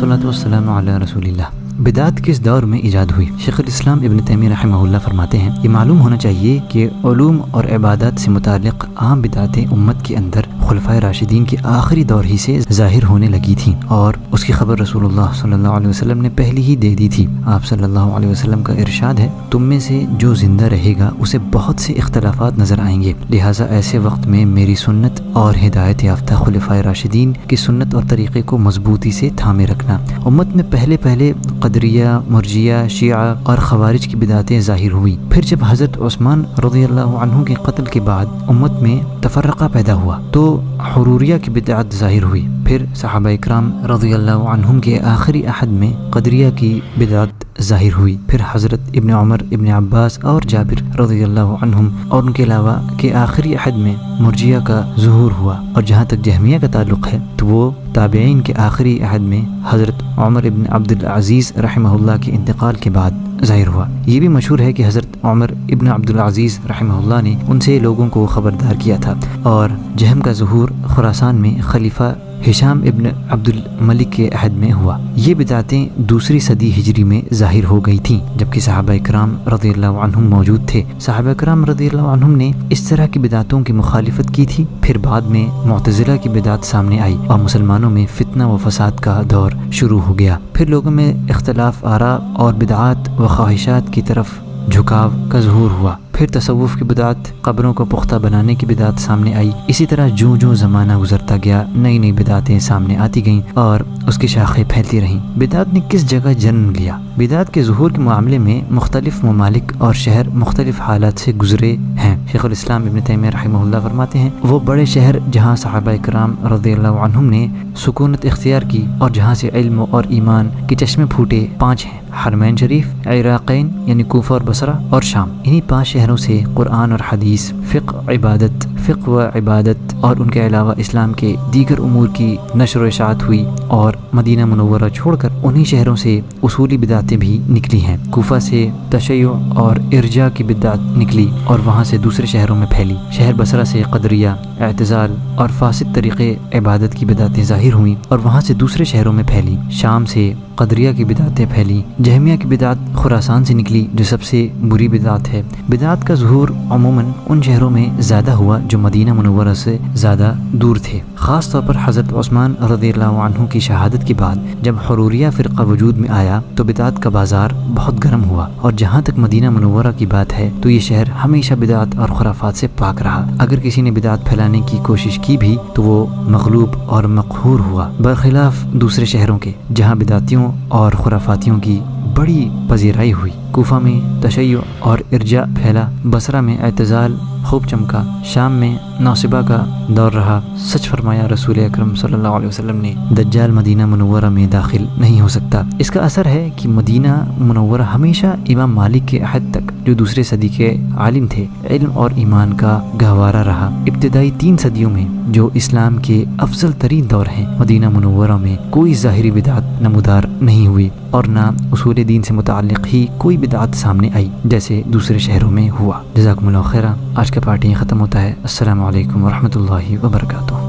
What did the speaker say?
والصلاة والسلام علی رسول اللہ۔ بدعت کس دور میں ایجاد ہوئی؟ شیخ الاسلام ابن تیمیہ رحمہ اللہ فرماتے ہیں یہ معلوم ہونا چاہیے کہ علوم اور عبادات سے متعلق عام بدعتیں امت کے اندر خلفائے راشدین کے آخری دور ہی سے ظاہر ہونے لگی تھیں، اور اس کی خبر رسول اللہ صلی اللہ علیہ وسلم نے پہلے ہی دے دی تھی۔ آپ صلی اللہ علیہ وسلم کا ارشاد ہے، تم میں سے جو زندہ رہے گا اسے بہت سے اختلافات نظر آئیں گے، لہٰذا ایسے وقت میں میری سنت اور ہدایت یافتہ خلفائے راشدین کی سنت اور طریقے کو مضبوطی سے تھامے رکھنا۔ امت میں پہلے قدریہ، مرجیہ، شیعہ اور خوارج کی بدعتیں ظاہر ہوئی۔ پھر جب حضرت عثمان رضی اللہ عنہ کے قتل کے بعد امت میں تفرقہ پیدا ہوا تو حروریہ کی بدعت ظاہر ہوئی۔ پھر صحابہ اکرام رضی اللہ عنہم کے آخری عہد میں قدریہ کی بدعت ظاہر ہوئی۔ پھر حضرت ابن عمر، ابن عباس اور جابر رضی اللہ عنہم اور ان کے علاوہ کے آخری عہد میں مرجیہ کا ظہور ہوا، اور جہاں تک جہمیہ کا تعلق ہے تو وہ تابعین کے آخری عہد میں حضرت عمر ابن عبد العزیز رحمہ اللہ کے انتقال کے بعد ظاہر ہوا۔ یہ بھی مشہور ہے کہ حضرت عمر ابن عبد العزیز رحمہ اللہ نے ان سے لوگوں کو خبردار کیا تھا، اور جہم کا ظہور خراسان میں خلیفہ ہشام ابن عبد الملک کے عہد میں ہوا۔ یہ بدعتیں دوسری صدی ہجری میں ظاہر ہو گئی تھیں جبکہ صحابہ کرام رضی اللہ عنہم موجود تھے۔ صحابہ کرام رضی اللہ عنہم نے اس طرح کی بدعتوں کی مخالفت کی تھی۔ پھر بعد میں معتزلہ کی بدعت سامنے آئی اور مسلمانوں میں فتنہ و فساد کا دور شروع ہو گیا۔ پھر لوگوں میں اختلاف آراء اور بدعات و خواہشات کی طرف جھکاؤ کا ظہور ہوا۔ پھر تصوف کی بدعت، قبروں کو پختہ بنانے کی بدعت سامنے آئی۔ اسی طرح جو زمانہ گزرتا گیا نئی نئی بدعتیں سامنے آتی گئیں اور اس کی شاخیں پھیلتی رہیں۔ بدعت نے کس جگہ جنم لیا؟ بدعت کے ظہور کے معاملے میں مختلف ممالک اور شہر مختلف حالات سے گزرے ہیں۔ شیخ الاسلام ابن تیمیہ رحمہ اللہ فرماتے ہیں وہ بڑے شہر جہاں صحابہ کرام رضی اللہ عنہم نے سکونت اختیار کی اور جہاں سے علم اور ایمان کے چشمے پھوٹے 5 ہیں: حرمین شریف، عراقین یعنی کوفہ اور بصرہ، اور شام۔ انہی 5 شہروں سے قرآن اور حدیث، فقہ و عبادت اور ان کے علاوہ اسلام کے دیگر امور کی نشر و اشاعت ہوئی، اور مدینہ منورہ چھوڑ کر انہی شہروں سے اصولی بدعتیں بھی نکلی ہیں۔ کوفہ سے تشیع اور ارجاء کی بدعت نکلی اور وہاں سے دوسرے شہروں میں پھیلی۔ شہر بصرہ سے قدریہ، اعتزال اور فاسد طریقے عبادت کی بدعتیں ظاہر ہوئیں اور وہاں سے دوسرے شہروں میں پھیلی۔ شام سے قدریہ کی بدعتیں پھیلی۔ جہمیہ کی بدعت خراسان سے نکلی جو سب سے بری بدعت ہے۔ بدعت کا ظہور عموماً ان شہروں میں زیادہ ہوا جو مدینہ منورہ سے زیادہ دور تھے، خاص طور پر حضرت عثمان رضی اللہ عنہ کی شہادت کے بعد جب حروریہ فرقہ وجود میں آیا تو بدعت کا بازار بہت گرم ہوا، اور جہاں تک مدینہ منورہ کی بات ہے تو یہ شہر ہمیشہ بدعت اور خرافات سے پاک رہا۔ اگر کسی نے بدعت پھیلانے کی کوشش کی بھی تو وہ مغلوب اور مقہور ہوا، برخلاف دوسرے شہروں کے جہاں بدعتیوں اور خرافاتیوں کی بڑی پذیرائی ہوئی۔ کوفہ میں تشیع اور ارجاء پھیلا، بصرہ میں اعتزال خوب چمکا، شام میں ناصبہ کا دور رہا۔ سچ فرمایا رسول اکرم صلی اللہ علیہ وسلم نے، دجال مدینہ منورہ میں داخل نہیں ہو سکتا۔ اس کا اثر ہے کہ مدینہ منورہ ہمیشہ امام مالک کے عہد تک جو دوسرے صدی کے عالم تھے علم اور ایمان کا گہوارہ رہا۔ ابتدائی 3 صدیوں میں جو اسلام کے افضل ترین دور ہیں مدینہ منورہ میں کوئی ظاہری بدعت نمودار نہیں ہوئی اور نہ اصول دین سے متعلق ہی کوئی بدعت سامنے آئی جیسے دوسرے شہروں میں ہوا۔ جزاکم اللہ خیرہ۔ آج کا پارٹ یہیں ختم ہوتا ہے۔ السلام علیکم ورحمۃ اللہ وبرکاتہ۔